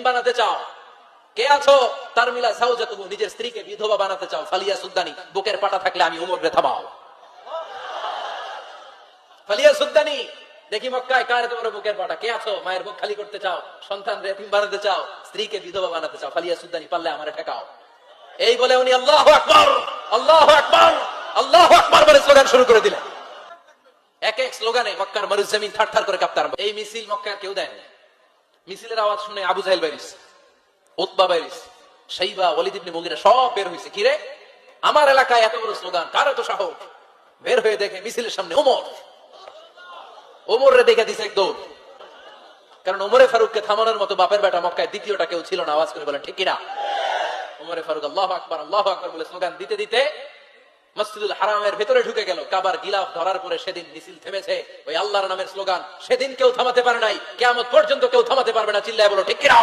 বানাতে চাও? কে আছো তারমিলা সাউজাতুহু, নিজের স্ত্রীকে বিধবা বানাতে চাও? ফালিয়া সুদ্দানি, বুকের পাটা থাকলে আমি উমরকে থামাও। ফালিয়া সুদ্দানি, দেখি মক্কায় কার তোমার বুকের পাটা? কে আছো মায়ের বুক খালি করতে চাও, সন্তান এতিম বানাতে চাও, স্ত্রীকে বিধবা বানাতে চাও? ফালিয়া সুদ্দানি, পারলে আমারে ঠেকাও। এই বলে উনি আল্লাহু আকবার, আল্লাহু আকবার, আল্লাহু আকবার বলে স্লোগান শুরু করে দিলেন। এক এক স্লোগানে মক্কার মরুজমিন থারথার করে কাঁপতে আরম্ভ। এই মিছিল মক্কার কেউ দেয়নি। মিছিলের আওয়াজ শুনে আবু জাহেল বাইরিস, উতবা বাইরিস, শাইবা, ওয়ালিদ ইবনে মুগিরা সব বের হইছে। কিরে, আমার এলাকায় এত বড় স্লোগান, কার এত সাহস? বের হয়ে দেখে মিছিলের সামনে ওমর। ওমরে দেখে দিছে এক দৌড়। কারণ ওমরে ফারুককে থামানোর মতো বাপের বেটা মক্কায় দ্বিতীয়টা কেউ ছিল না। আওয়াজ করে বলেন ঠিক কিনা? ওমরে ফারুক আল্লাহু আকবার, আল্লাহু আকবার বলে স্লোগান দিতে দিতে মসজিদুল হারামের ভেতরে ঢুকে গেল। কাবার গিলাফ ধরার পরে সেদিন মিছিল থেমেছে। ওই আল্লাহর নামের স্লোগান সেদিন কেউ থামাতে পারে নাই, কিয়ামত পর্যন্ত কেউ থামাতে পারবে না। চিল্লায় বলো ঠিক কিনা?